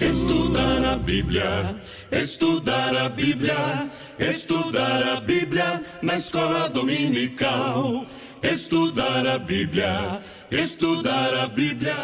Estudar a Bíblia, estudar a Bíblia, estudar a Bíblia na escola dominical. Estudar a Bíblia, estudar a Bíblia.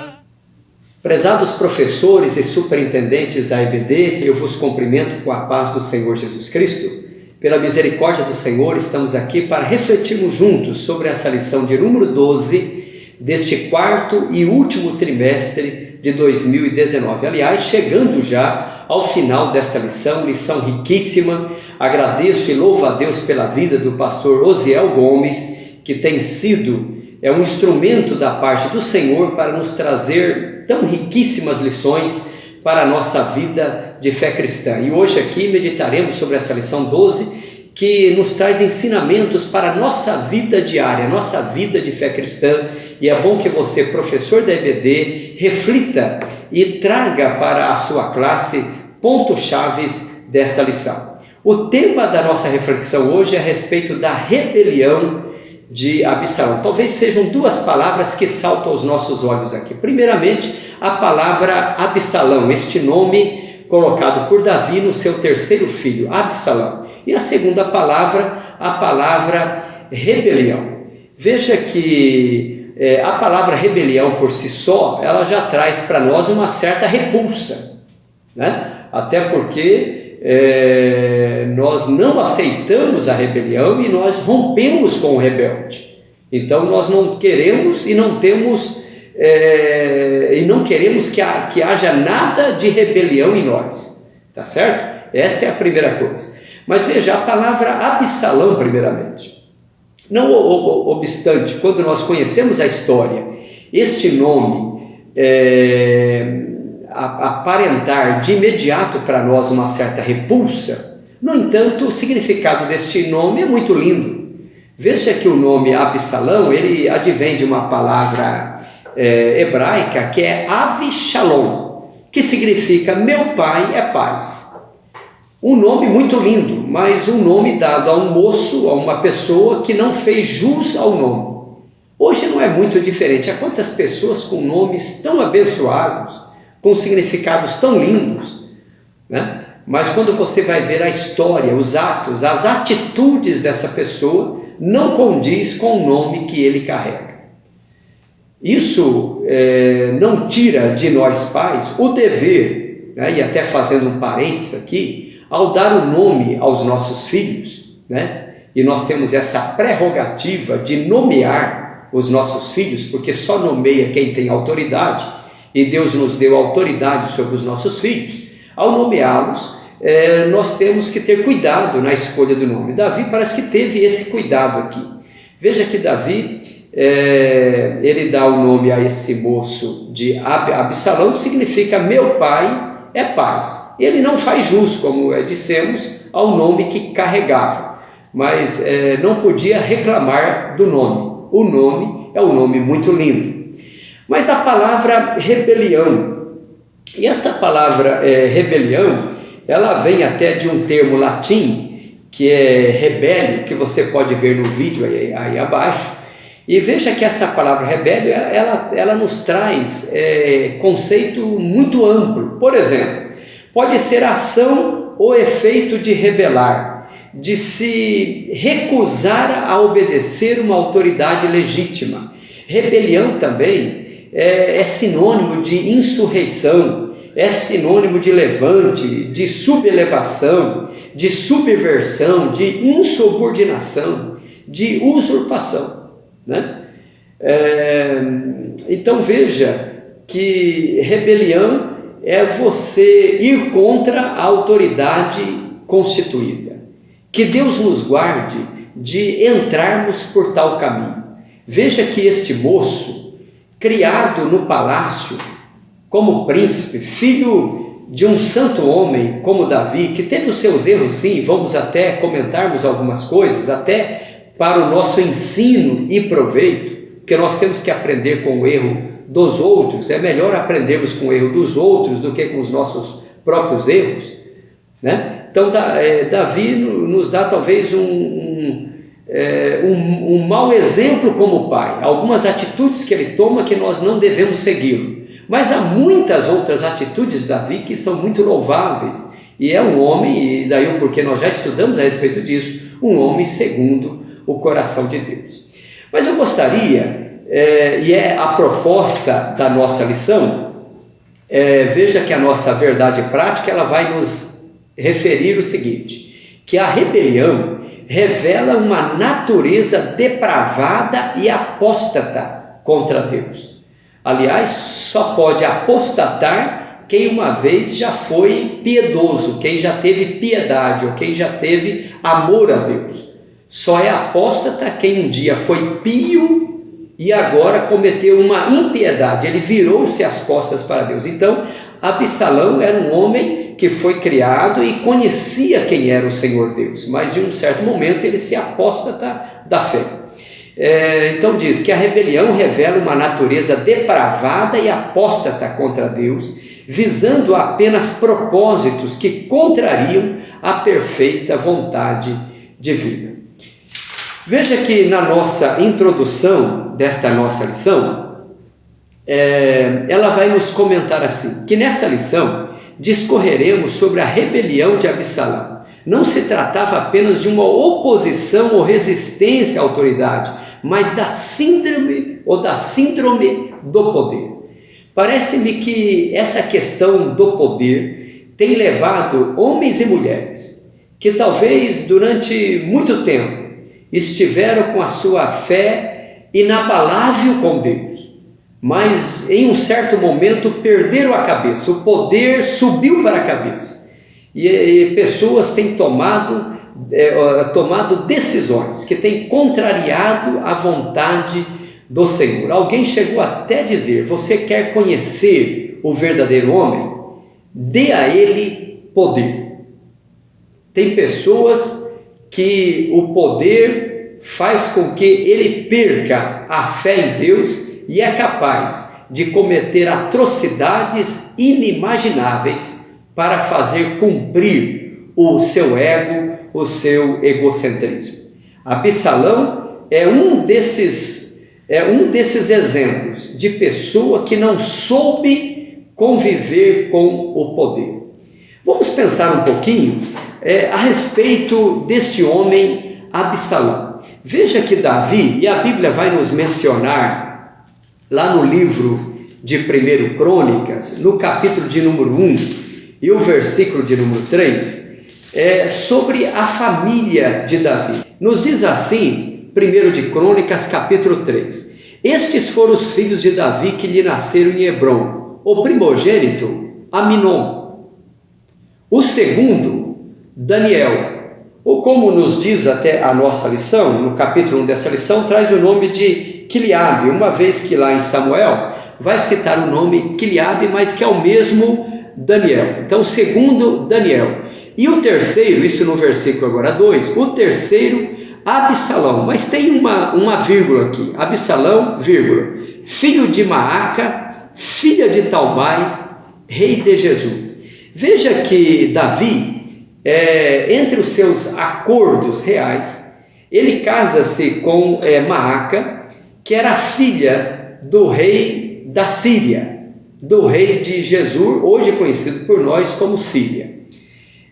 Prezados professores e superintendentes da EBD, eu vos cumprimento com a paz do Senhor Jesus Cristo. Pela misericórdia do Senhor, estamos aqui para refletirmos juntos sobre essa lição de número 12 deste quarto e último trimestre de 2019. Aliás, chegando já ao final desta lição riquíssima. Agradeço e louvo a Deus pela vida do pastor Osiel Gomes, que tem sido um instrumento da parte do Senhor para nos trazer tão riquíssimas lições para a nossa vida de fé cristã. E hoje aqui meditaremos sobre essa lição 12, que nos traz ensinamentos para a nossa vida diária, nossa vida de fé cristã. E é bom que você, professor da EBD, reflita e traga para a sua classe pontos-chaves desta lição. O tema da nossa reflexão hoje é a respeito da rebelião de Absalão. Talvez sejam duas palavras que saltam aos nossos olhos aqui. Primeiramente, a palavra Absalão, este nome colocado por Davi no seu terceiro filho, Absalão. E a segunda palavra, a palavra rebelião. Veja que a palavra rebelião por si só, ela já traz para nós uma certa repulsa, né? Até porque nós não aceitamos a rebelião e nós rompemos com o rebelde. Então nós não queremos e não temos não queremos que haja nada de rebelião em nós, tá certo? Esta é a primeira coisa. Mas veja, a palavra Absalão primeiramente. Não obstante, quando nós conhecemos a história, este nome aparentar de imediato para nós uma certa repulsa, no entanto, o significado deste nome é muito lindo. Veja que o nome Absalão, ele advém de uma palavra hebraica que é Avishalom, que significa meu pai é paz. Um nome muito lindo, mas um nome dado a um moço, a uma pessoa que não fez jus ao nome. Hoje não é muito diferente. Há quantas pessoas com nomes tão abençoados, com significados tão lindos, né? Mas quando você vai ver a história, os atos, as atitudes dessa pessoa, não condiz com o nome que ele carrega. Isso não tira de nós pais o dever, né? E até fazendo um parênteses aqui, ao dar o nome aos nossos filhos, né? E nós temos essa prerrogativa de nomear os nossos filhos, porque só nomeia quem tem autoridade, e Deus nos deu autoridade sobre os nossos filhos. Ao nomeá-los, nós temos que ter cuidado na escolha do nome. Davi parece que teve esse cuidado aqui. Veja que Davi, ele dá o nome a esse moço de Absalão, que significa meu pai é paz. Ele não faz jus, como dissemos, ao nome que carregava, mas não podia reclamar do nome. O nome é um nome muito lindo. Mas a palavra rebelião, e esta palavra rebelião, ela vem até de um termo latim, que é rebelio, que você pode ver no vídeo aí abaixo. E veja que essa palavra rebelio, ela nos traz conceito muito amplo. Por exemplo, pode ser ação ou efeito de rebelar, de se recusar a obedecer uma autoridade legítima. Rebelião também é sinônimo de insurreição, é sinônimo de levante, de subelevação, de subversão, de insubordinação, de usurpação, né? Então veja que rebelião é você ir contra a autoridade constituída. Que Deus nos guarde de entrarmos por tal caminho. Veja que este moço, criado no palácio como príncipe, filho de um santo homem como Davi, que teve os seus erros sim, vamos até comentarmos algumas coisas, até para o nosso ensino e proveito, porque nós temos que aprender com o erro dos outros. É melhor aprendermos com o erro dos outros do que com os nossos próprios erros, né? Então Davi nos dá talvez um mau exemplo como pai, algumas atitudes que ele toma que nós não devemos segui-lo. Mas há muitas outras atitudes de Davi que são muito louváveis, e é um homem, e daí o porquê nós já estudamos a respeito disso, um homem segundo o coração de Deus. Mas eu gostaria, e é a proposta da nossa lição, veja que a nossa verdade prática ela vai nos referir o seguinte, que a rebelião revela uma natureza depravada e apóstata contra Deus. Aliás, só pode apostatar quem uma vez já foi piedoso, quem já teve piedade ou quem já teve amor a Deus. Só é apóstata quem um dia foi pio e agora cometeu uma impiedade, ele virou-se as costas para Deus. Então, Absalão era um homem que foi criado e conhecia quem era o Senhor Deus, mas de um certo momento ele se apóstata da fé. Então diz que a rebelião revela uma natureza depravada e apóstata contra Deus, visando apenas propósitos que contrariam a perfeita vontade divina. Veja que na nossa introdução desta nossa lição, ela vai nos comentar assim, que nesta lição discorreremos sobre a rebelião de Absalão. Não se tratava apenas de uma oposição ou resistência à autoridade, mas da síndrome do poder. Parece-me que essa questão do poder tem levado homens e mulheres que talvez durante muito tempo estiveram com a sua fé inabalável com Deus, mas em um certo momento perderam a cabeça, o poder subiu para a cabeça e pessoas têm tomado decisões que têm contrariado a vontade do Senhor. Alguém chegou até a dizer: você quer conhecer o verdadeiro homem? Dê a ele poder. Tem pessoas que o poder faz com que ele perca a fé em Deus e é capaz de cometer atrocidades inimagináveis para fazer cumprir o seu ego, o seu egocentrismo. Absalão é um desses exemplos de pessoa que não soube conviver com o poder. Vamos pensar um pouquinho a respeito deste homem Absalão. Veja que Davi, e a Bíblia vai nos mencionar lá no livro de 1 Crônicas, no capítulo de número 1 e o versículo de número 3, sobre a família de Davi. Nos diz assim, 1 de Crônicas, capítulo 3. Estes foram os filhos de Davi que lhe nasceram em Hebrom. O primogênito, Aminon. O segundo, Daniel. Ou como nos diz até a nossa lição, no capítulo 1 dessa lição, traz o nome de Quileabe, uma vez que lá em Samuel vai citar o nome Quileabe, mas que é o mesmo Daniel. Então, o segundo, Daniel. E o terceiro, isso no versículo agora 2, o terceiro, Absalão. Mas tem uma vírgula aqui. Absalão, vírgula. Filho de Maaca, filha de Talmai, rei de Jesus. Veja que Davi, entre os seus acordos reais, ele casa-se com Maaca, que era filha do rei da Síria, do rei de Jesus, hoje conhecido por nós como Síria.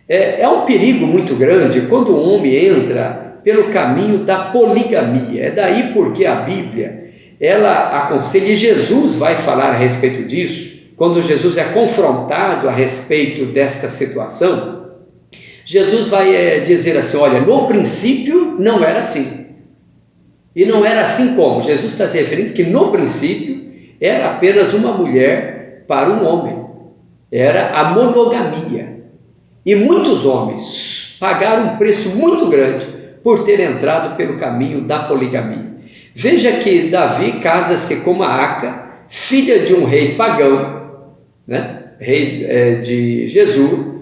É um perigo muito grande quando um homem entra pelo caminho da poligamia. É daí porque a Bíblia, ela aconselha, e Jesus vai falar a respeito disso, quando Jesus é confrontado a respeito desta situação. Jesus vai dizer assim: olha, no princípio não era assim. E não era assim como? Jesus está se referindo que no princípio era apenas uma mulher para um homem. Era a monogamia. E muitos homens pagaram um preço muito grande por ter entrado pelo caminho da poligamia. Veja que Davi casa-se com Maaca, filha de um rei pagão, rei de Jesus,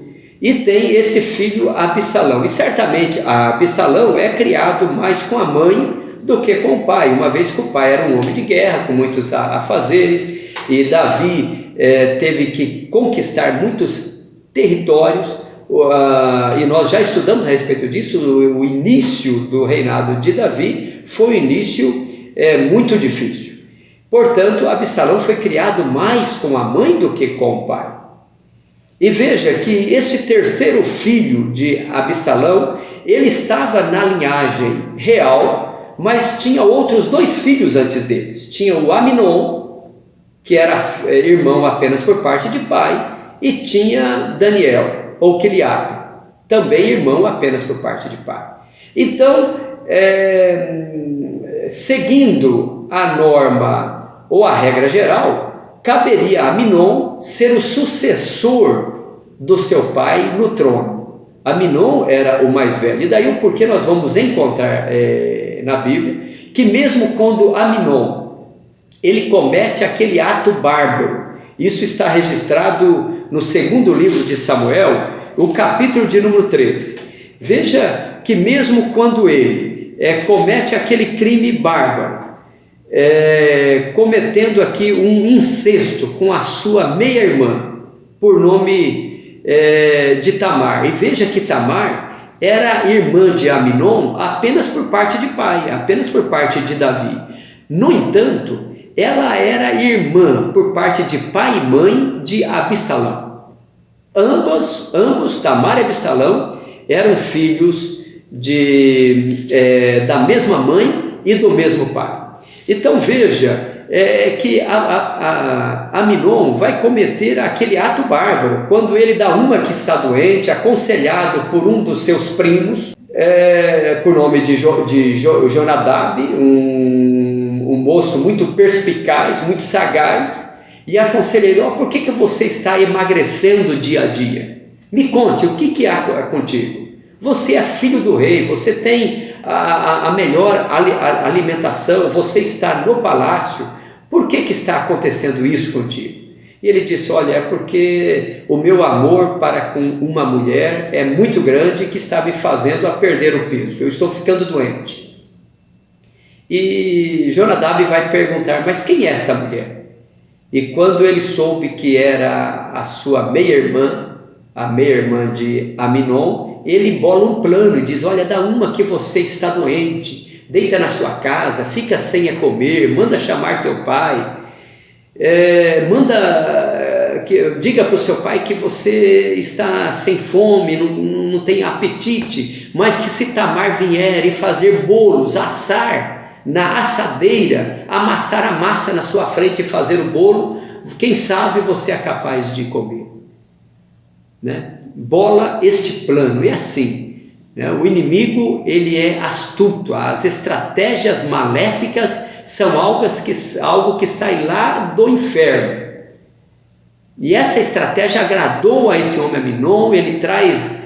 e tem esse filho Absalão. E certamente Absalão é criado mais com a mãe do que com o pai, uma vez que o pai era um homem de guerra, com muitos afazeres, e Davi teve que conquistar muitos territórios e nós já estudamos a respeito disso, o início do reinado de Davi foi um início muito difícil. Portanto, Absalão foi criado mais com a mãe do que com o pai. E veja que esse terceiro filho de Absalão, ele estava na linhagem real, mas tinha outros 2 filhos antes deles. Tinha o Aminon, que era irmão apenas por parte de pai, e tinha Daniel, ou Quiliabe, também irmão apenas por parte de pai. Então, seguindo a norma ou a regra geral, caberia a Aminon ser o sucessor do seu pai no trono. Aminon era o mais velho, e daí o porquê nós vamos encontrar na Bíblia, que mesmo quando Aminon ele comete aquele ato bárbaro, isso está registrado no 2º livro de Samuel, o capítulo de número 13. Veja que mesmo quando ele comete aquele crime bárbaro, cometendo aqui um incesto com a sua meia-irmã, por nome de Tamar, e veja que Tamar era irmã de Aminon apenas por parte de pai, apenas por parte de Davi. No entanto, ela era irmã por parte de pai e mãe de Absalão. Ambos, Tamar e Absalão, eram filhos da mesma mãe e do mesmo pai. Então veja que Aminon vai cometer aquele ato bárbaro, quando ele dá uma que está doente, aconselhado por um dos seus primos, por nome de Jonadab, um moço muito perspicaz, muito sagaz, e aconselha ele: por que você está emagrecendo dia a dia? Me conte, o que há contigo? Você é filho do rei, você tem a melhor alimentação, você está no palácio, por que está acontecendo isso contigo? E ele disse: olha, é porque o meu amor para com uma mulher é muito grande, que está me fazendo a perder o peso, eu estou ficando doente. E Jonadab vai perguntar: mas quem é esta mulher? E quando ele soube que era a sua meia-irmã, a meia-irmã de Aminon, ele bola um plano e diz: olha, dá uma que você está doente, deita na sua casa, fica sem a comer, manda chamar teu pai, diga para o seu pai que você está sem fome, não tem apetite, mas que se Tamar vier e fazer bolos, assar na assadeira, amassar a massa na sua frente e fazer o bolo, quem sabe você é capaz de comer, né? Bola este plano. E assim, né? O inimigo, ele é astuto, as estratégias maléficas são algo que sai lá do inferno. E essa estratégia agradou a esse homem Aminon. Ele traz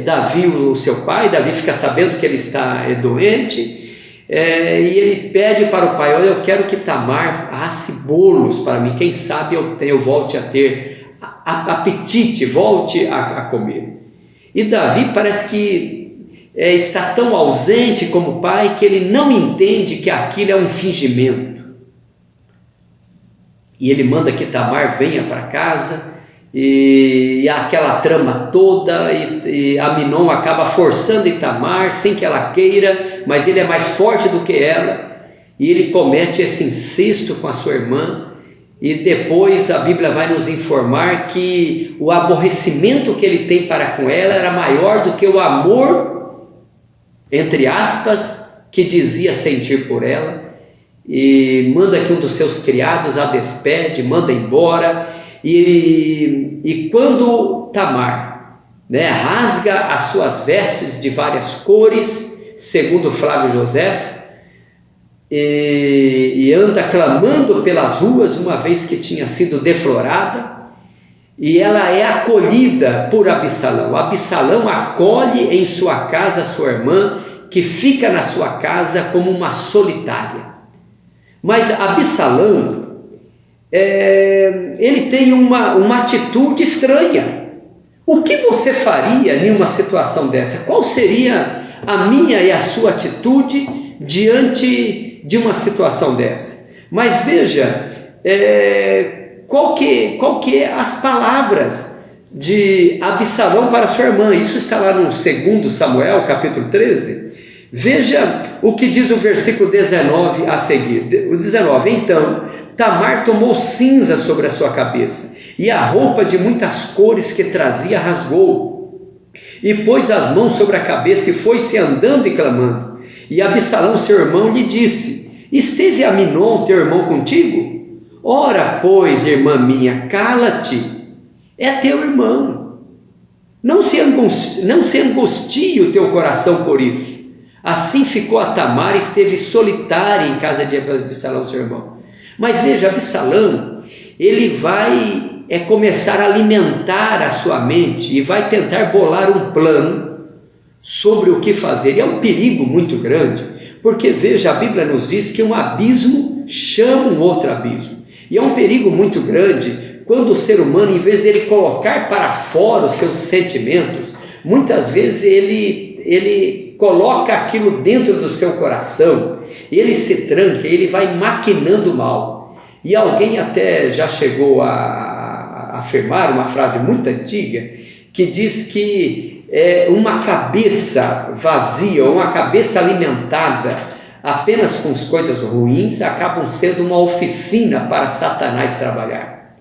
Davi, o seu pai. Davi fica sabendo que ele está doente, e ele pede para o pai: olha, eu quero que Tamar asse bolos para mim, quem sabe eu volte a ter apetite, volte a comer. E Davi parece que está tão ausente como pai, que ele não entende que aquilo é um fingimento. E ele manda que Tamar venha para casa, e aquela trama toda, e Aminon acaba forçando Tamar sem que ela queira, mas ele é mais forte do que ela, e ele comete esse incesto com a sua irmã. E depois a Bíblia vai nos informar que o aborrecimento que ele tem para com ela era maior do que o amor, entre aspas, que dizia sentir por ela. E manda que um dos seus criados a despede, manda embora. E quando Tamar, né, rasga as suas vestes de várias cores, segundo Flávio José, e anda clamando pelas ruas, uma vez que tinha sido deflorada, e ela é acolhida por Absalão. Absalão acolhe em sua casa a sua irmã, que fica na sua casa como uma solitária. Mas Absalão, ele tem uma atitude estranha. O que você faria em uma situação dessa? Qual seria a minha e a sua atitude diante de uma situação dessa? Mas veja, qual que é as palavras de Absalão para sua irmã. Isso está lá no 2 Samuel, capítulo 13. Veja o que diz o versículo 19 a seguir. O 19: então Tamar tomou cinza sobre a sua cabeça, e a roupa de muitas cores que trazia rasgou, e pôs as mãos sobre a cabeça e foi-se andando e clamando. E Absalão, seu irmão, lhe disse: esteve Aminon, teu irmão, contigo? Ora, pois, irmã minha, cala-te, é teu irmão. Não se angustie o teu coração por isso. Assim ficou a Tamar e esteve solitária em casa de Absalão, seu irmão. Mas veja, Absalão, ele vai começar a alimentar a sua mente e vai tentar bolar um plano sobre o que fazer. E é um perigo muito grande, porque veja, a Bíblia nos diz que um abismo chama um outro abismo. E é um perigo muito grande quando o ser humano, em vez dele colocar para fora os seus sentimentos, muitas vezes ele coloca aquilo dentro do seu coração, ele se tranca, ele vai maquinando mal. E alguém até já chegou a afirmar uma frase muito antiga, que diz que uma cabeça vazia, uma cabeça alimentada apenas com as coisas ruins, acabam sendo uma oficina para Satanás trabalhar.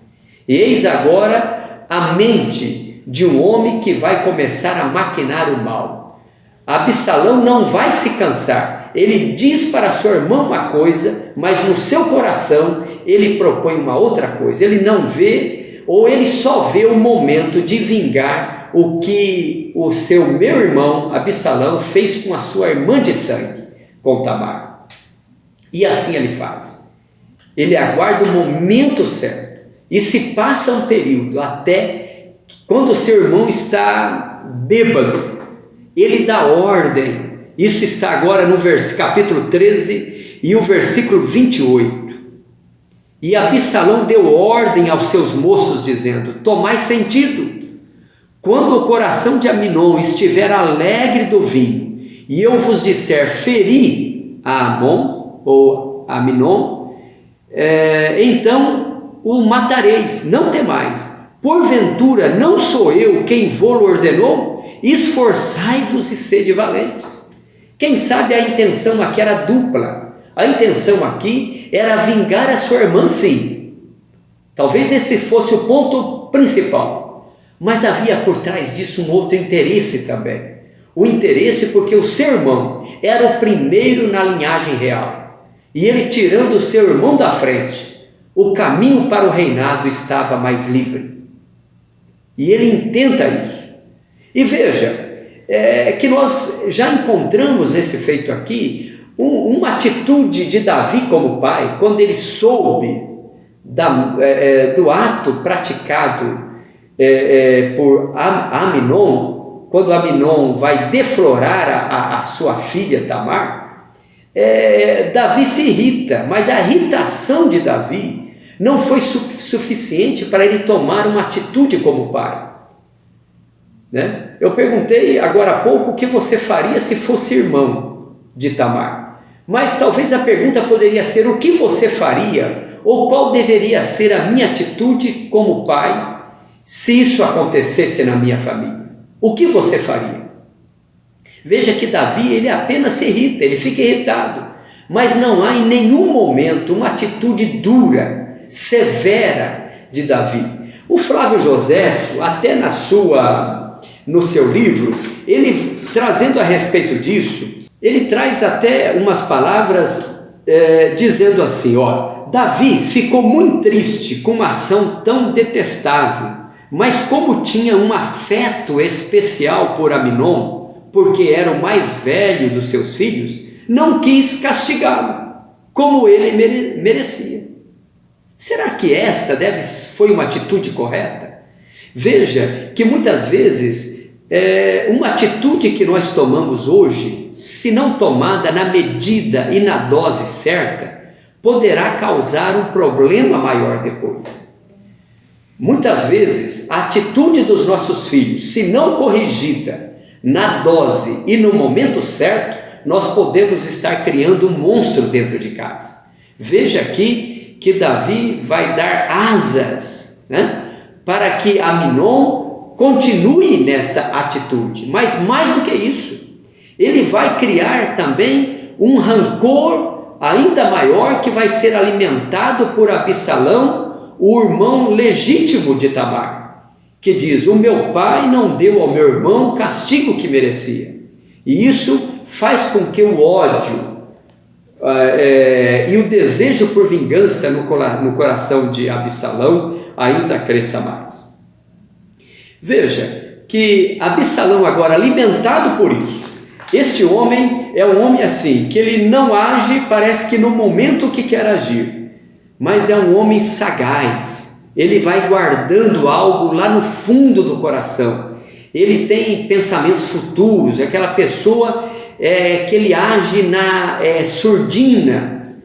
E eis agora a mente de um homem que vai começar a maquinar o mal. Absalão não vai se cansar. Ele diz para sua irmã uma coisa, mas no seu coração ele propõe uma outra coisa. Ele não vê, ou ele só vê o momento de vingar o que o seu meu irmão Absalão fez com a sua irmã de sangue, com Tamar. E assim ele faz. Ele aguarda o momento certo. E se passa um período até quando o seu irmão está bêbado, ele dá ordem. Isso está agora no capítulo 13 e o versículo 28. E Absalão deu ordem aos seus moços, dizendo: tomai sentido. Quando o coração de Aminon estiver alegre do vinho, e eu vos disser: feri a Amon, ou Aminon, então o matareis, não temais. Porventura não sou eu quem vô-lo ordenou? Esforçai-vos e sede valentes. Quem sabe a intenção aqui era dupla. A intenção aqui era vingar a sua irmã, sim. Talvez esse fosse o ponto principal. Mas havia por trás disso um outro interesse também. O interesse porque o seu irmão era o primeiro na linhagem real. E ele, tirando o seu irmão da frente, o caminho para o reinado estava mais livre. E ele intenta isso. E veja, que nós já encontramos nesse feito aqui uma atitude de Davi como pai, quando ele soube do ato praticado por Aminon, quando Aminon vai deflorar a sua filha Tamar, Davi se irrita, mas a irritação de Davi não foi suficiente para ele tomar uma atitude como pai. Né? Eu perguntei agora há pouco o que você faria se fosse irmão de Tamar, mas talvez a pergunta poderia ser: o que você faria, ou qual deveria ser a minha atitude como pai se isso acontecesse na minha família? O que você faria? Veja que Davi, ele apenas se irrita, ele fica irritado, mas não há em nenhum momento uma atitude dura, severa de Davi. O Flávio Joséfo, até no seu livro, ele trazendo a respeito disso, ele traz até umas palavras dizendo assim: Davi ficou muito triste com uma ação tão detestável, mas como tinha um afeto especial por Aminon, porque era o mais velho dos seus filhos, não quis castigá-lo, como ele merecia. Será que esta foi uma atitude correta? Veja que muitas vezes uma atitude que nós tomamos hoje, se não tomada na medida e na dose certa, poderá causar um problema maior depois. Muitas vezes a atitude dos nossos filhos, se não corrigida na dose e no momento certo, nós podemos estar criando um monstro dentro de casa. Veja aqui que Davi vai dar asas, né, para que Aminon continue nesta atitude, mas mais do que isso, ele vai criar também um rancor ainda maior que vai ser alimentado por Absalão, o irmão legítimo de Tamar, que diz: o meu pai não deu ao meu irmão o castigo que merecia. E isso faz com que o ódio e o desejo por vingança no coração de Absalão ainda cresça mais. Veja que Absalão agora, alimentado por isso, este homem é um homem assim, que ele não age, parece que no momento que quer agir, mas é um homem sagaz. Ele vai guardando algo lá no fundo do coração. Ele tem pensamentos futuros, é aquela pessoa que ele age na surdina,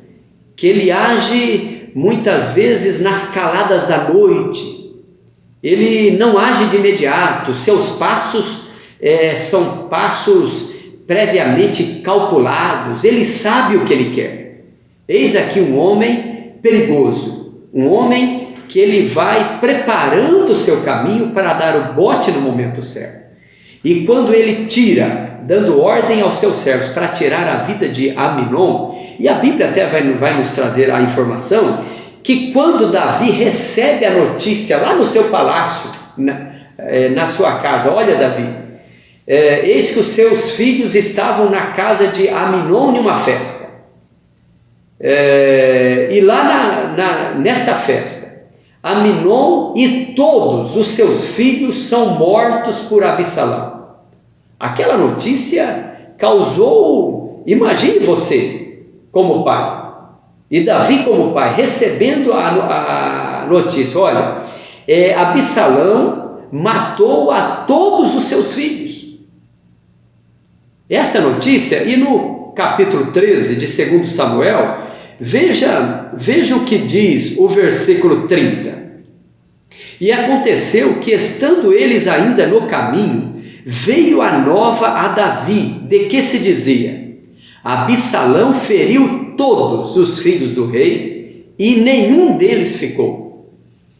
que ele age muitas vezes nas caladas da noite. Ele não age de imediato, seus passos são passos previamente calculados, ele sabe o que ele quer. Eis aqui um homem perigoso, um homem que ele vai preparando o seu caminho para dar o bote no momento certo. E quando ele tira, dando ordem aos seus servos para tirar a vida de Aminon, e a Bíblia até vai nos trazer a informação, que quando Davi recebe a notícia lá no seu palácio, na sua casa: olha, Davi, eis que os seus filhos estavam na casa de Aminon em uma festa, e lá nesta festa, Aminon e todos os seus filhos são mortos por Absalão. Aquela notícia causou, imagine você como pai, e Davi como pai, recebendo a notícia: olha, Absalão matou a todos os seus filhos. Esta notícia, e no capítulo 13 de 2 Samuel, veja o que diz o versículo 30. E aconteceu que, estando eles ainda no caminho, veio a nova a Davi, de que se dizia: Absalão feriu todos os filhos do rei, e nenhum deles ficou.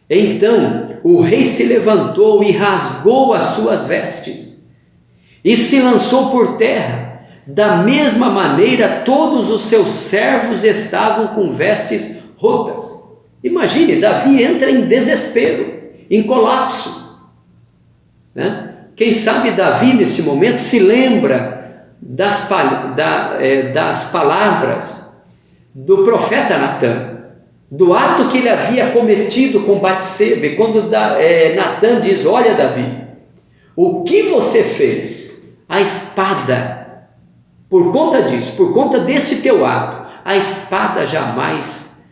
Então o rei se levantou e rasgou as suas vestes, e se lançou por terra. Da mesma maneira, todos os seus servos estavam com vestes rotas. Imagine, Davi entra em desespero, em colapso, né? Quem sabe Davi neste momento se lembra das palavras do profeta Natã, do ato que ele havia cometido com Batseba, quando Natã diz: olha, Davi, o que você fez? A espada, por conta disso, por conta desse teu ato, a espada jamais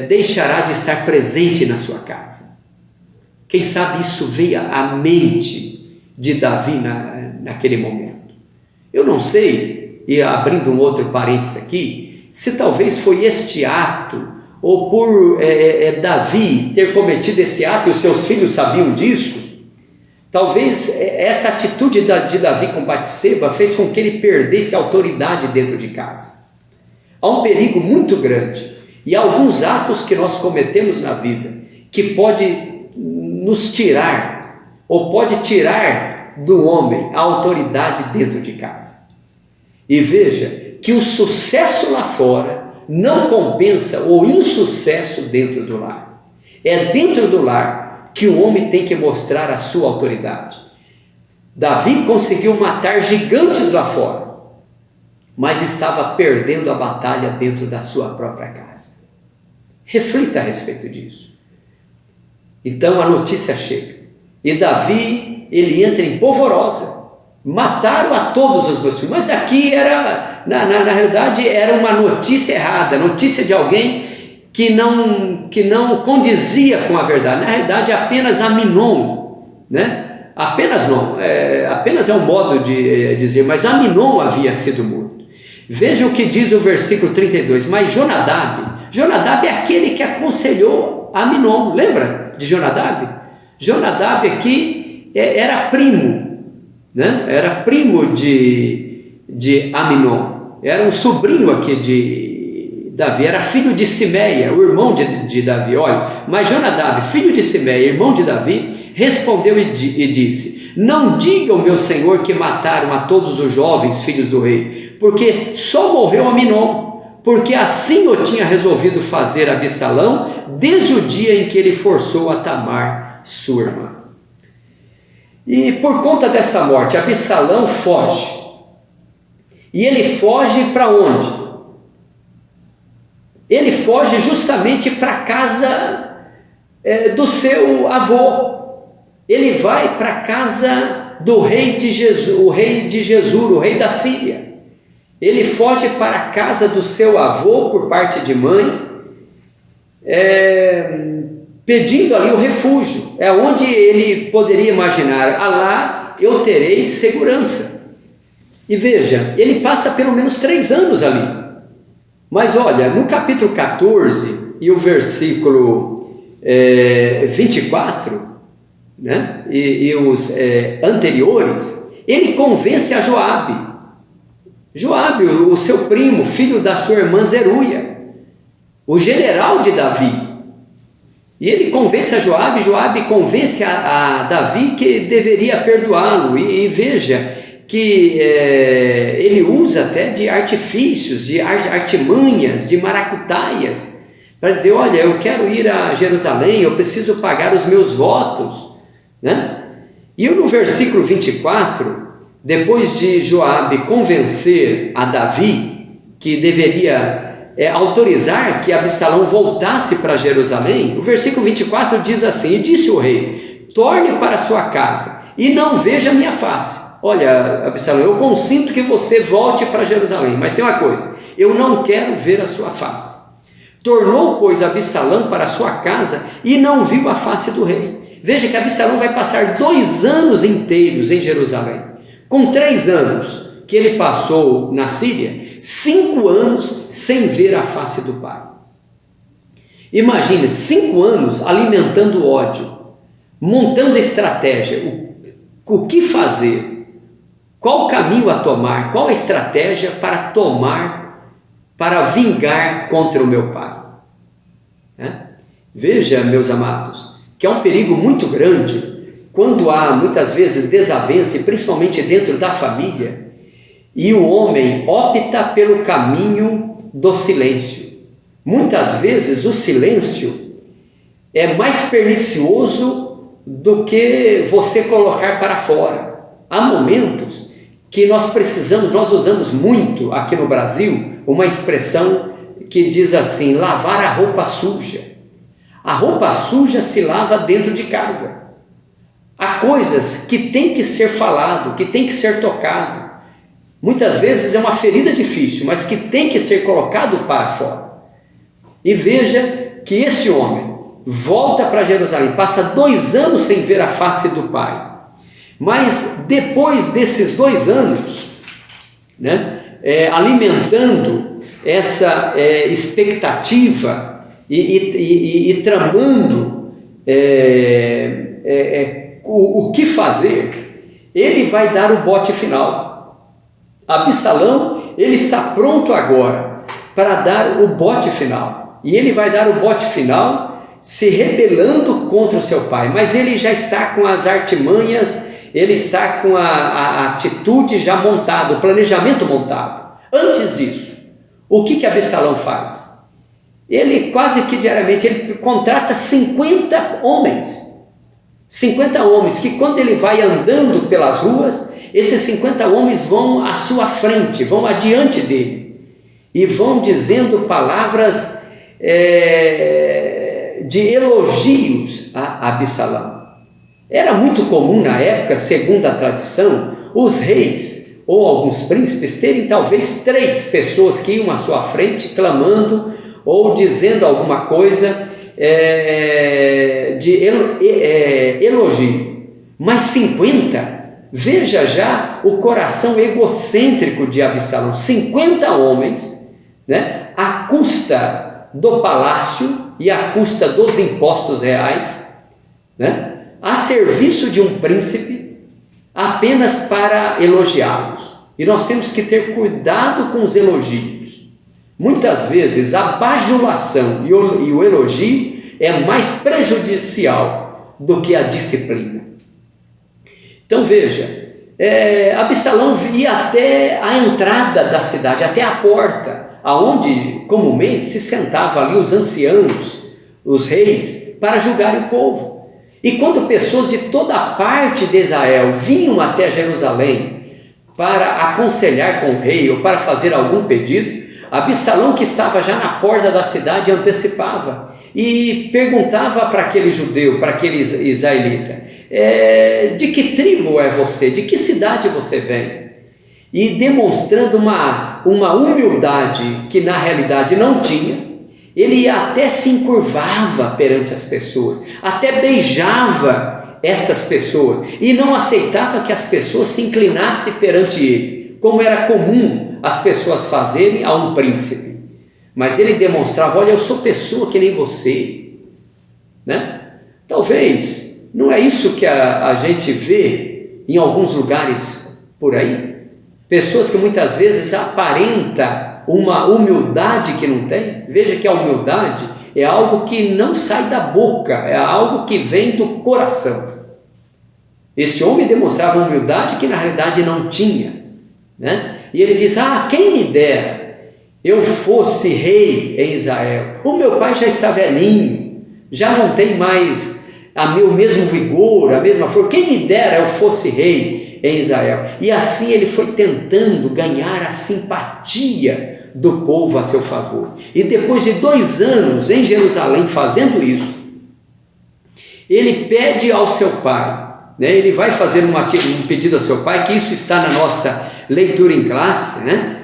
deixará de estar presente na sua casa. Quem sabe isso veio à mente de Davi naquele momento. Eu não sei, e abrindo um outro parênteses aqui, se talvez foi este ato, ou por Davi ter cometido esse ato e os seus filhos sabiam disso, talvez essa atitude de Davi com Batseba fez com que ele perdesse a autoridade dentro de casa. Há um perigo muito grande, e há alguns atos que nós cometemos na vida que pode nos tirar, ou pode tirar do homem a autoridade dentro de casa. E veja que o sucesso lá fora não compensa o insucesso dentro do lar. É dentro do lar que o homem tem que mostrar a sua autoridade. Davi conseguiu matar gigantes lá fora, mas estava perdendo a batalha dentro da sua própria casa. Reflita a respeito disso. Então a notícia chega, e Davi, ele entra em polvorosa: mataram a todos os meus filhos. Mas aqui na realidade era uma notícia errada, notícia de alguém que não condizia com a verdade. Na realidade apenas Aminon, né? Apenas é um modo de dizer, mas Aminon havia sido morto. Veja o que diz o versículo 32, mas Jonadab é aquele que aconselhou Aminon. Lembra de Jonadab? Jonadab aqui era primo, né? Era primo de Aminon, era um sobrinho aqui Davi era filho de Simeia, o irmão de Davi. Olha, mas Jonadab, filho de Simeia, irmão de Davi, respondeu e disse: não diga ao meu senhor que mataram a todos os jovens filhos do rei, porque só morreu Aminon, porque assim o tinha resolvido fazer Absalão desde o dia em que ele forçou a Tamar, sua irmã. E por conta desta morte, Absalão foge. E ele foge para onde? Ele foge justamente para a casa do seu avô. Ele vai para a casa do rei de Jesus, o rei da Síria. Ele foge para a casa do seu avô por parte de mãe, pedindo ali o refúgio. É onde ele poderia imaginar: lá eu terei segurança. E veja, ele passa pelo menos 3 anos ali. Mas olha, no capítulo 14 e o versículo 24, né, e os anteriores, ele convence a Joabe, o seu primo, filho da sua irmã Zeruia, o general de Davi. E ele convence a Joabe convence a Davi que deveria perdoá-lo. E veja que ele usa até de artifícios, de artimanhas, de maracutaias, para dizer: olha, eu quero ir a Jerusalém, eu preciso pagar os meus votos, né? E no versículo 24, depois de Joabe convencer a Davi que deveria autorizar que Absalão voltasse para Jerusalém, o versículo 24 diz assim: e disse o rei: torne para sua casa e não veja minha face. Olha, Absalão, eu consinto que você volte para Jerusalém, mas tem uma coisa: eu não quero ver a sua face. Tornou, pois, Absalão para sua casa e não viu a face do rei. Veja que Absalão vai passar 2 anos inteiros em Jerusalém. Com 3 anos que ele passou na Síria, 5 anos sem ver a face do pai. Imagine 5 anos alimentando ódio, montando estratégia, o que fazer, qual o caminho a tomar, qual a estratégia para vingar contra o meu pai. Veja, meus amados, que é um perigo muito grande quando há muitas vezes desavença, principalmente dentro da família, e o homem opta pelo caminho do silêncio. Muitas vezes o silêncio é mais pernicioso do que você colocar para fora. Há momentos que nós usamos muito aqui no Brasil uma expressão que diz assim: lavar a roupa suja. A roupa suja se lava dentro de casa. Há coisas que tem que ser falado, que tem que ser tocado. Muitas vezes é uma ferida difícil, mas que tem que ser colocado para fora. E veja que esse homem volta para Jerusalém, passa 2 anos sem ver a face do pai. Mas depois desses 2 anos, né, alimentando essa expectativa e tramando o que fazer, ele vai dar o bote final. Absalão, ele está pronto agora para dar o bote final. E ele vai dar o bote final se rebelando contra o seu pai. Mas ele já está com as artimanhas, ele está com a atitude já montada, o planejamento montado. Antes disso, o que Absalão faz? Ele quase que diariamente ele contrata 50 homens. 50 homens que, quando ele vai andando pelas ruas, esses 50 homens vão à sua frente, vão adiante dele e vão dizendo palavras de elogios a Absalão. Era muito comum na época, segundo a tradição, os reis ou alguns príncipes terem talvez 3 pessoas que iam à sua frente clamando ou dizendo alguma coisa de elogio. Mas 50... Veja já o coração egocêntrico de Absalão. 50 homens, né, à custa do palácio e à custa dos impostos reais, né, a serviço de um príncipe, apenas para elogiá-los. E nós temos que ter cuidado com os elogios. Muitas vezes a bajulação e o elogio é mais prejudicial do que a disciplina. Então veja, Absalão ia até a entrada da cidade, até a porta, aonde comumente se sentavam ali os anciãos, os reis, para julgar o povo. E quando pessoas de toda parte de Israel vinham até Jerusalém para aconselhar com o rei ou para fazer algum pedido, Absalão, que estava já na porta da cidade, antecipava e perguntava para aquele judeu, para aquele israelita, de que tribo é você? De que cidade você vem? E demonstrando uma humildade que na realidade não tinha, ele até se encurvava perante as pessoas, até beijava estas pessoas e não aceitava que as pessoas se inclinassem perante ele, como era comum as pessoas fazerem a um príncipe. Mas ele demonstrava, olha, eu sou pessoa que nem você, né? Talvez, não é isso que a gente vê em alguns lugares por aí? Pessoas que muitas vezes aparentam uma humildade que não tem. Veja que a humildade é algo que não sai da boca, é algo que vem do coração. Esse homem demonstrava uma humildade que na realidade não tinha, né? E ele diz, quem me dera eu fosse rei em Israel. O meu pai já está velhinho, já não tem mais o mesmo vigor, a mesma força. Quem me dera eu fosse rei em Israel. E assim ele foi tentando ganhar a simpatia do povo a seu favor. E depois de 2 anos em Jerusalém fazendo isso, ele pede ao seu pai, né? Ele vai fazer um pedido ao seu pai, que isso está na nossa leitura em classe, né?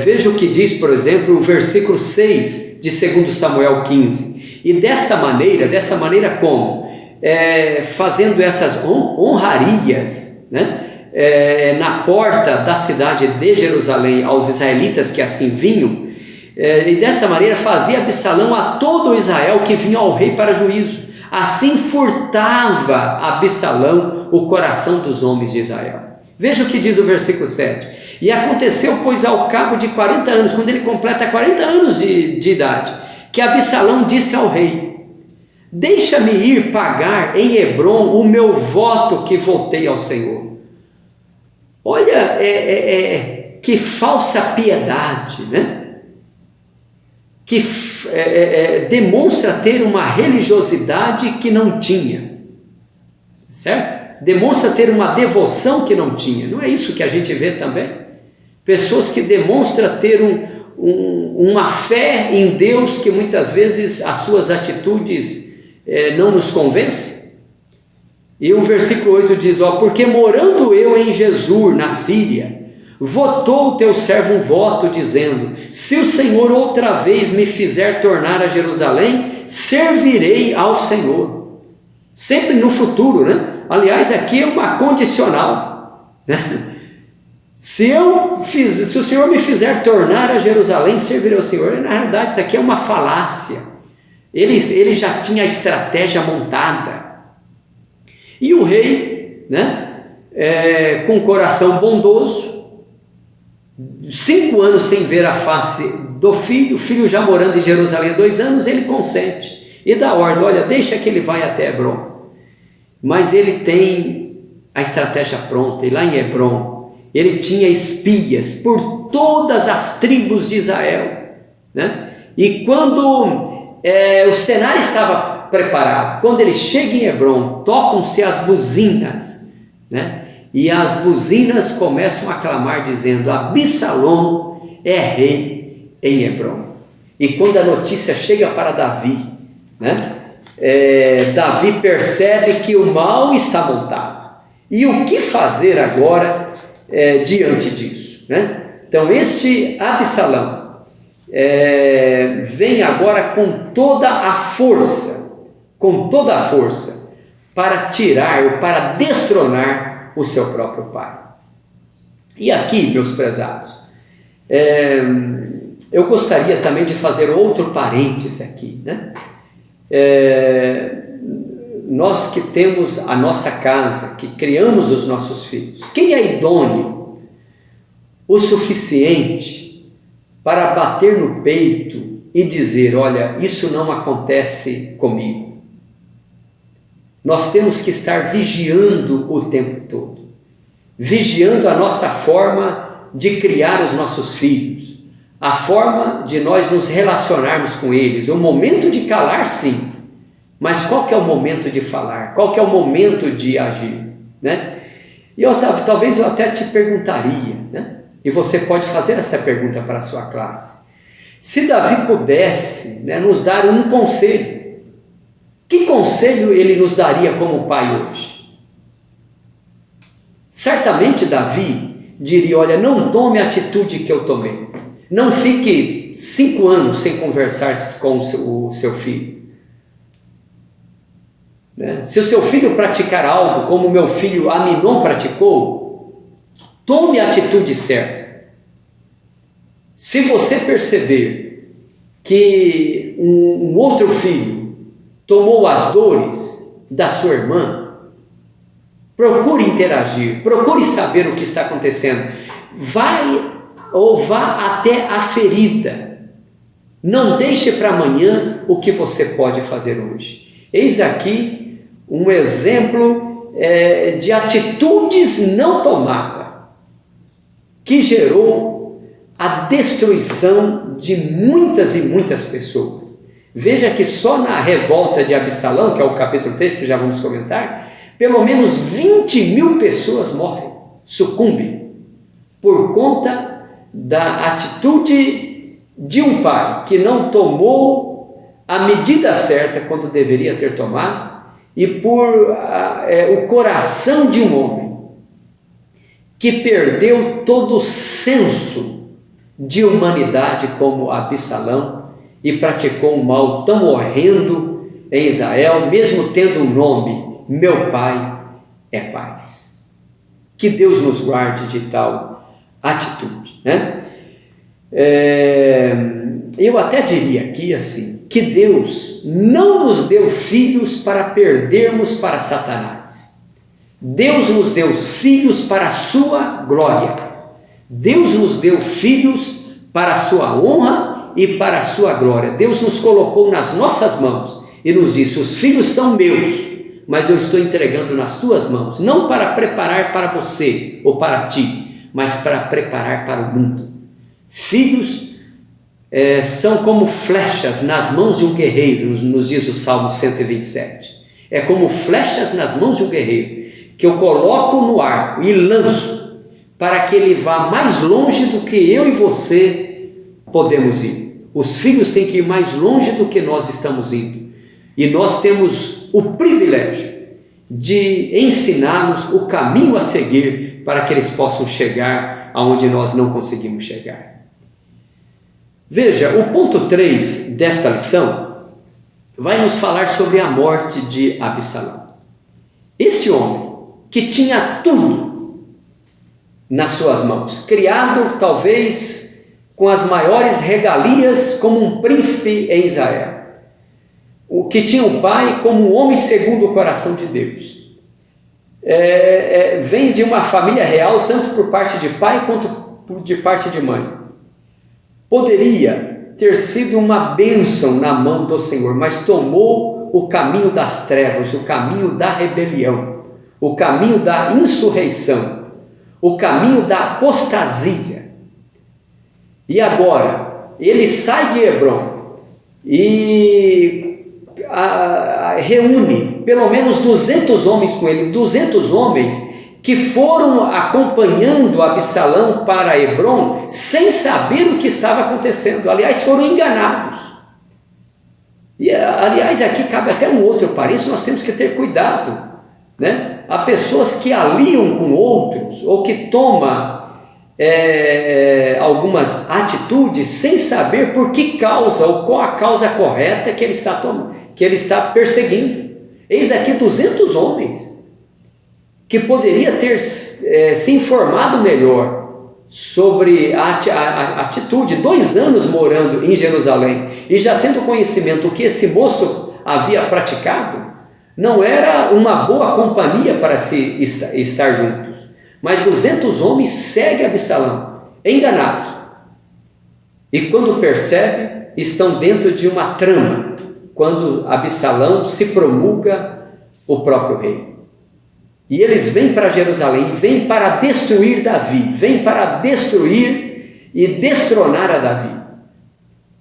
Veja o que diz, por exemplo, o versículo 6 de 2 Samuel 15. E desta maneira como? Fazendo essas honrarias, né? Na porta da cidade de Jerusalém aos israelitas que assim vinham, e desta maneira fazia Absalão a todo Israel que vinha ao rei para juízo. Assim furtava Absalão o coração dos homens de Israel. Veja o que diz o versículo 7. E aconteceu, pois, ao cabo de 40 anos, quando ele completa 40 anos de idade, que Absalão disse ao rei, deixa-me ir pagar em Hebrom o meu voto que votei ao Senhor. Olha, que falsa piedade, né? Que demonstra ter uma religiosidade que não tinha, certo? Demonstra ter uma devoção que não tinha. Não é isso que a gente vê também? Pessoas que demonstram ter uma fé em Deus que muitas vezes as suas atitudes não nos convencem. E o versículo 8 diz, porque morando eu em Jesus, na Síria, votou o teu servo um voto dizendo, se o Senhor outra vez me fizer tornar a Jerusalém, servirei ao Senhor. Sempre no futuro, né? Aliás, aqui é uma condicional, né? Se o Senhor me fizer tornar a Jerusalém, servirei ao Senhor. Na realidade, isso aqui é uma falácia. Ele já tinha a estratégia montada. E o rei, né? Com um coração bondoso, 5 anos sem ver a face do filho, o filho já morando em Jerusalém há 2 anos, ele consente e dá ordem, olha, deixa que ele vai até Hebrom. Mas ele tem a estratégia pronta, e lá em Hebrom, ele tinha espias por todas as tribos de Israel, né? E quando o cenário estava preparado, quando ele chega em Hebrom, tocam-se as buzinas, né? E as buzinas começam a clamar dizendo, Absalão é rei em Hebrom. E quando a notícia chega para Davi, né? Davi percebe que o mal está montado. E o que fazer agora diante disso, né? Então este Absalão vem agora com toda a força para tirar ou para destronar o seu próprio pai. E aqui, meus prezados, eu gostaria também de fazer outro parêntese aqui, né? Nós que temos a nossa casa, que criamos os nossos filhos, quem é idôneo o suficiente para bater no peito e dizer: olha, isso não acontece comigo. Nós temos que estar vigiando o tempo todo, vigiando a nossa forma de criar os nossos filhos, a forma de nós nos relacionarmos com eles, o momento de calar, sim, mas qual que é o momento de falar, qual que é o momento de agir, né? E talvez eu até te perguntaria, né? E você pode fazer essa pergunta para a sua classe: se Davi pudesse, né, nos dar um conselho, que conselho ele nos daria como pai hoje? Certamente Davi diria: olha, não tome a atitude que eu tomei, não fique 5 anos sem conversar com o seu filho. Né? Se o seu filho praticar algo como o meu filho Aminon praticou, tome a atitude certa. Se você perceber que um outro filho tomou as dores da sua irmã, procure interagir, procure saber o que está acontecendo. Vá até a ferida. Não deixe para amanhã o que você pode fazer hoje. Eis aqui um exemplo de atitudes não tomadas que gerou a destruição de muitas e muitas pessoas. Veja que só na revolta de Absalão, que é o capítulo 3, que já vamos comentar, pelo menos 20.000 pessoas morrem, sucumbem, por conta da atitude de um pai que não tomou a medida certa quando deveria ter tomado, e por o coração de um homem que perdeu todo o senso de humanidade como Absalão e praticou um mal tão horrendo em Israel, mesmo tendo o nome: meu pai é paz. Que Deus nos guarde de tal atitude, né? Eu até diria aqui assim, que Deus não nos deu filhos para perdermos para Satanás. Deus nos deu filhos para a sua glória. Deus nos deu filhos para a sua honra e para a sua glória. Deus nos colocou nas nossas mãos e nos disse: os filhos são meus, mas eu estou entregando nas tuas mãos, não para preparar para você ou para ti, mas para preparar para o mundo. Filhos são como flechas nas mãos de um guerreiro, nos diz o Salmo 127. É como flechas nas mãos de um guerreiro, que eu coloco no arco e lanço, para que ele vá mais longe do que eu e você podemos ir. Os filhos têm que ir mais longe do que nós estamos indo. E nós temos o privilégio de ensiná-los o caminho a seguir, para que eles possam chegar aonde nós não conseguimos chegar. Veja, o ponto 3 desta lição vai nos falar sobre a morte de Absalão. Esse homem que tinha tudo nas suas mãos, criado talvez com as maiores regalias como um príncipe em Israel, o que tinha um pai como um homem segundo o coração de Deus, vem de uma família real, tanto por parte de pai quanto de parte de mãe. Poderia ter sido uma bênção na mão do Senhor, mas tomou o caminho das trevas, o caminho da rebelião, o caminho da insurreição, o caminho da apostasia. E agora, ele sai de Hebrom e reúne pelo menos 200 homens com ele, 200 homens que foram acompanhando Absalão para Hebrom sem saber o que estava acontecendo. Aliás, foram enganados. E, aliás, aqui cabe até um outro parênteses, nós temos que ter cuidado, né? Há pessoas que aliam com outros ou que tomam algumas atitudes sem saber por que causa ou qual a causa correta que ele está perseguindo. Eis aqui 200 homens que poderia ter se informado melhor sobre a atitude, 2 anos morando em Jerusalém e já tendo conhecimento do que esse moço havia praticado, não era uma boa companhia para se estar juntos. Mas 200 homens seguem Absalão, enganados. E quando percebe, estão dentro de uma trama, quando Absalão se promulga o próprio rei. E eles vêm para Jerusalém, vêm para destruir Davi, vêm para destruir e destronar a Davi.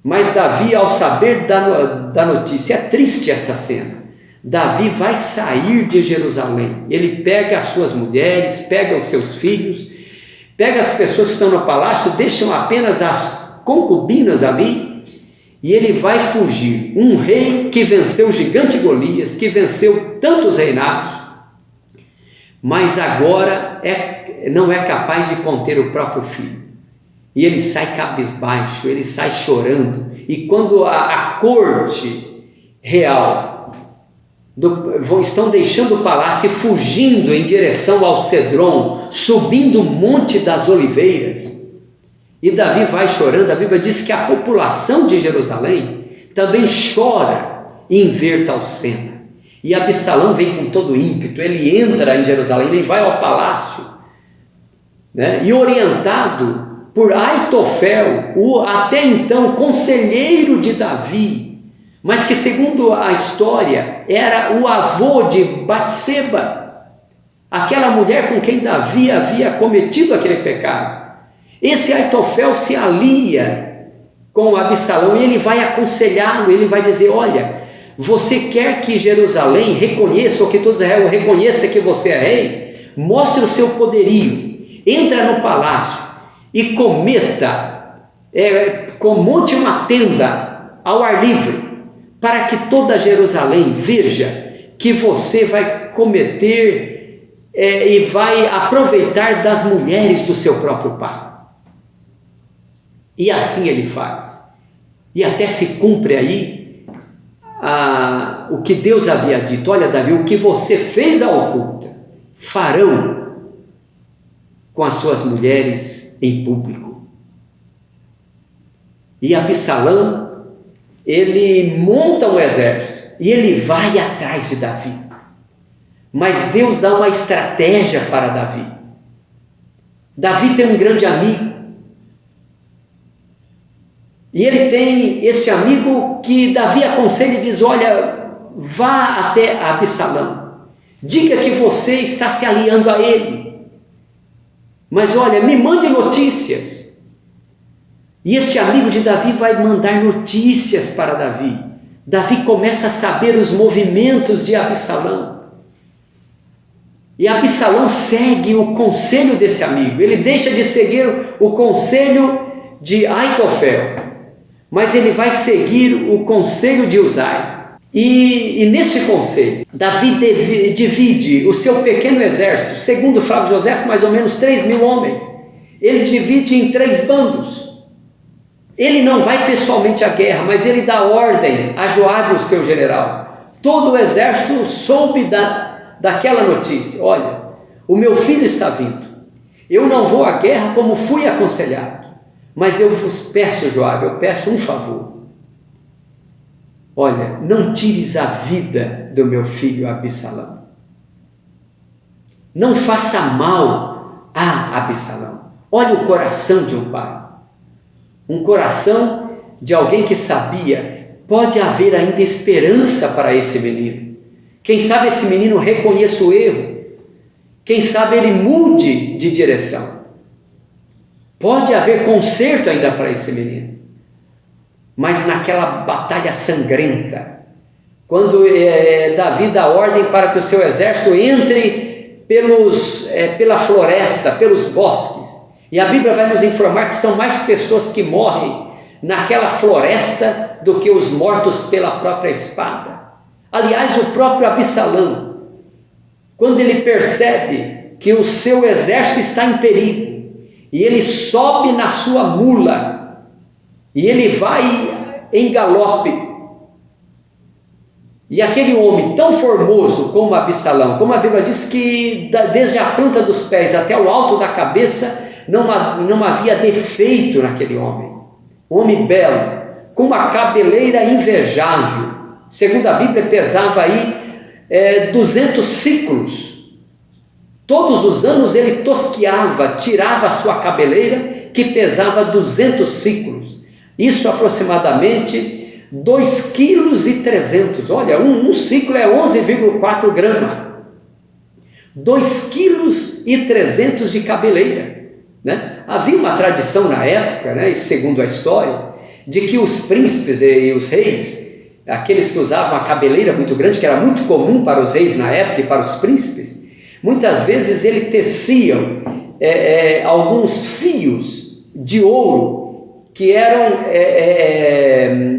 Mas Davi, ao saber da notícia, é triste essa cena. Davi vai sair de Jerusalém, ele pega as suas mulheres, pega os seus filhos, pega as pessoas que estão no palácio, deixam apenas as concubinas ali, e ele vai fugir. Um rei que venceu o gigante Golias, que venceu tantos reinados, mas agora não é capaz de conter o próprio filho. E ele sai cabisbaixo, ele sai chorando. E quando a corte real estão deixando o palácio e fugindo em direção ao Cedron, subindo o Monte das Oliveiras, e Davi vai chorando, a Bíblia diz que a população de Jerusalém também chora em ver tal cena. E Absalão vem com todo ímpeto, ele entra em Jerusalém, ele vai ao palácio, né? E orientado por Aitofel, o até então conselheiro de Davi, mas que, segundo a história, era o avô de Batseba, aquela mulher com quem Davi havia cometido aquele pecado. Esse Aitofel se alia com Absalão e ele vai aconselhá-lo, ele vai dizer: olha, você quer que Jerusalém reconheça, ou que todo Israel reconheça que você é rei? Mostre o seu poderio, entra no palácio e monte uma tenda ao ar livre, para que toda Jerusalém veja que você vai cometer e vai aproveitar das mulheres do seu próprio pai. E assim ele faz. E até se cumpre aí o que Deus havia dito: olha, Davi, o que você fez à oculta, farão com as suas mulheres em público. E Absalão, ele monta um exército e ele vai atrás de Davi. Mas Deus dá uma estratégia para Davi. Davi tem um grande amigo. E ele tem esse amigo que Davi aconselha e diz: olha, vá até Absalão, diga que você está se aliando a ele, mas olha, me mande notícias. E este amigo de Davi vai mandar notícias para Davi. Davi começa a saber os movimentos de Absalão. E Absalão segue o conselho desse amigo. Ele deixa de seguir o conselho de Aitofel, mas ele vai seguir o conselho de Uzai. E nesse conselho, Davi divide o seu pequeno exército, segundo Flávio José, mais ou menos 3.000 homens. Ele divide em 3 bandos. Ele não vai pessoalmente à guerra, mas ele dá ordem a Joabe, o seu general. Todo o exército soube daquela notícia: olha, o meu filho está vindo. Eu não vou à guerra como fui aconselhado, mas eu vos peço, Joabe, eu peço um favor. Olha, não tires a vida do meu filho Absalão. Não faça mal a Absalão. Olha o coração de um pai. Um coração de alguém que sabia: pode haver ainda esperança para esse menino. Quem sabe esse menino reconheça o erro. Quem sabe ele mude de direção. Pode haver conserto ainda para esse menino. Mas naquela batalha sangrenta, quando Davi dá ordem para que o seu exército entre pela floresta, pelos bosques, e a Bíblia vai nos informar que são mais pessoas que morrem naquela floresta do que os mortos pela própria espada. Aliás, o próprio Absalão, quando ele percebe que o seu exército está em perigo, e ele sobe na sua mula, e ele vai em galope, e aquele homem tão formoso como Absalão, como a Bíblia diz que desde a planta dos pés até o alto da cabeça não havia defeito naquele homem. Um homem belo, com uma cabeleira invejável. Segundo a Bíblia, pesava aí 200 ciclos. Todos os anos ele tosquiava, tirava a sua cabeleira, que pesava 200 ciclos. Isso aproximadamente 2,3 kg. Olha, um ciclo é 11,4 gramas. 2,3 kg de cabeleira, né? Havia uma tradição na época, né, e segundo a história, de que os príncipes e os reis, aqueles que usavam a cabeleira muito grande, que era muito comum para os reis na época e para os príncipes, muitas vezes eles teciam alguns fios de ouro que eram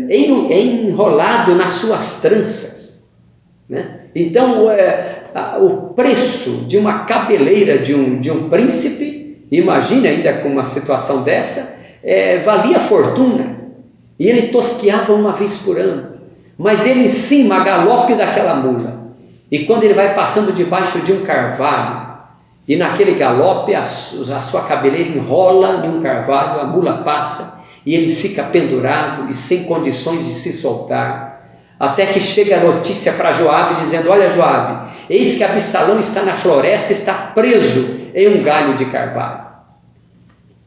enrolados nas suas tranças, né? Então, o preço de uma cabeleira de um príncipe, imagine ainda com uma situação dessa, valia fortuna, e ele tosqueava uma vez por ano, mas ele em cima, a galope daquela mula, e quando ele vai passando debaixo de um carvalho, e naquele galope a sua cabeleira enrola em um carvalho, a mula passa, e ele fica pendurado e sem condições de se soltar, até que chega a notícia para Joabe, dizendo: olha, Joabe, eis que Absalão está na floresta, está preso em um galho de carvalho.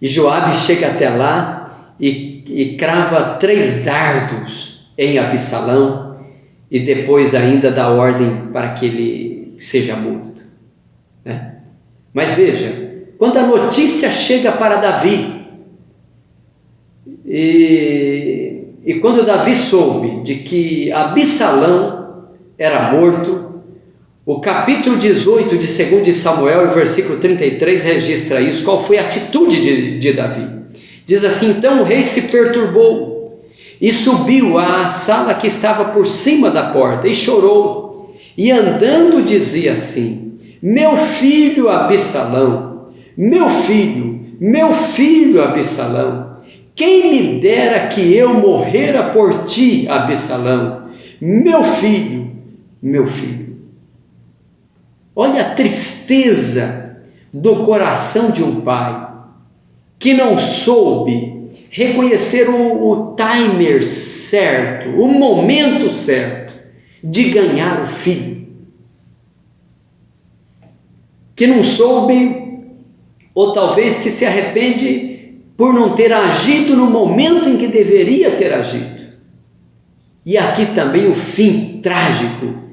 E Joabe chega até lá e crava 3 dardos em Absalão, e depois ainda dá ordem para que ele seja morto, né? Mas veja, quando a notícia chega para Davi, e quando Davi soube de que Absalão era morto, o capítulo 18 de 2 Samuel, o versículo 33, registra isso. Qual foi a atitude de Davi? Diz assim: então o rei se perturbou e subiu à sala que estava por cima da porta e chorou, e andando dizia assim: meu filho Absalão, meu filho Absalão, quem me dera que eu morrera por ti, Absalão, meu filho. Olha a tristeza do coração de um pai que não soube reconhecer o timer certo, o momento certo de ganhar o filho, que não soube, ou talvez que se arrepende por não ter agido no momento em que deveria ter agido. E aqui também o fim trágico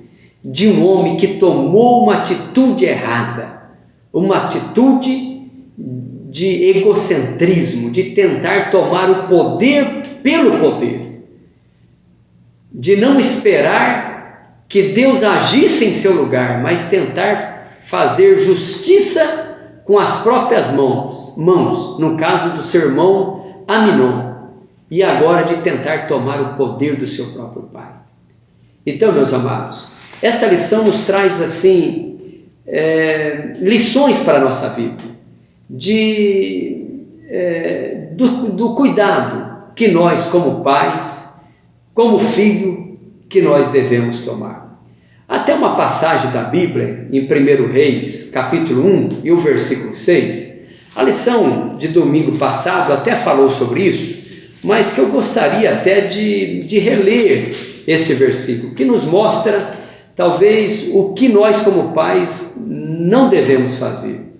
de um homem que tomou uma atitude errada, uma atitude de egocentrismo, de tentar tomar o poder pelo poder, de não esperar que Deus agisse em seu lugar, mas tentar fazer justiça com as próprias mãos, no caso do seu irmão Aminon, e agora de tentar tomar o poder do seu próprio pai. Então, meus amados, esta lição nos traz assim lições para a nossa vida, do cuidado que nós, como pais, como filho, que nós devemos tomar. Até uma passagem da Bíblia, em 1 Reis, capítulo 1 e o versículo 6, a lição de domingo passado até falou sobre isso, mas que eu gostaria até de reler esse versículo, que nos mostra talvez o que nós como pais não devemos fazer.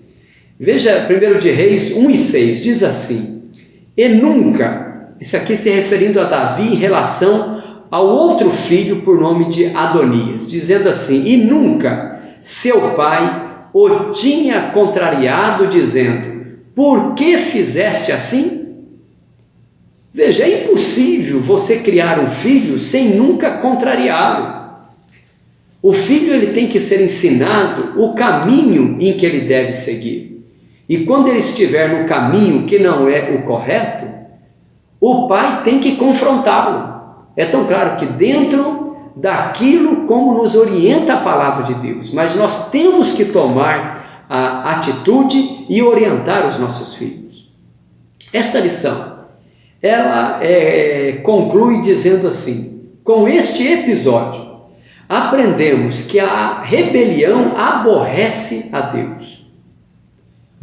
Veja 1 de Reis 1 e 6, diz assim: e nunca, isso aqui se referindo a Davi em relação ao outro filho por nome de Adonias, dizendo assim: e nunca seu pai o tinha contrariado, dizendo: por que fizeste assim? Veja, é impossível você criar um filho sem nunca contrariá-lo. O filho ele tem que ser ensinado o caminho em que ele deve seguir. E quando ele estiver no caminho que não é o correto, o pai tem que confrontá-lo. É tão claro que dentro daquilo como nos orienta a palavra de Deus, mas nós temos que tomar a atitude e orientar os nossos filhos. Esta lição, ela conclui dizendo assim: com este episódio, aprendemos que a rebelião aborrece a Deus.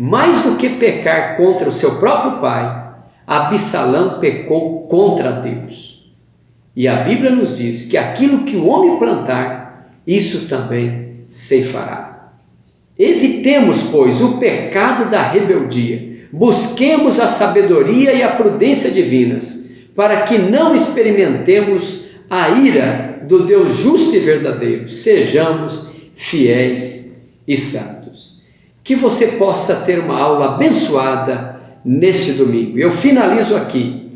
Mais do que pecar contra o seu próprio pai, Absalão pecou contra Deus. E a Bíblia nos diz que aquilo que o homem plantar, isso também ceifará. Evitemos, pois, o pecado da rebeldia. Busquemos a sabedoria e a prudência divinas, para que não experimentemos a ira do Deus justo e verdadeiro. Sejamos fiéis e santos. Que você possa ter uma aula abençoada neste domingo. Eu finalizo aqui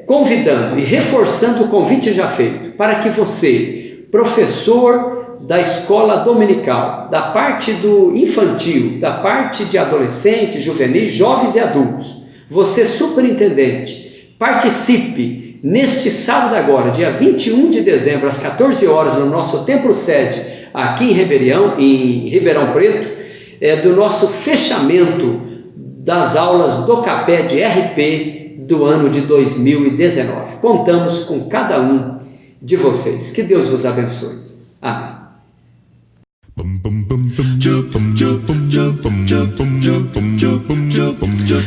convidando e reforçando o convite já feito para que você, professor da escola dominical, da parte do infantil, da parte de adolescentes, juvenis, jovens e adultos, você superintendente, participe neste sábado agora, dia 21 de dezembro, às 14 horas, no nosso templo sede, aqui em Ribeirão Preto, do nosso fechamento das aulas do Capé de RP do ano de 2019. Contamos com cada um de vocês. Que Deus vos abençoe. Amém.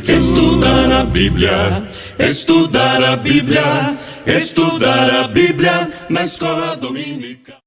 Estudar a Bíblia, estudar a Bíblia, estudar a Bíblia na escola dominical.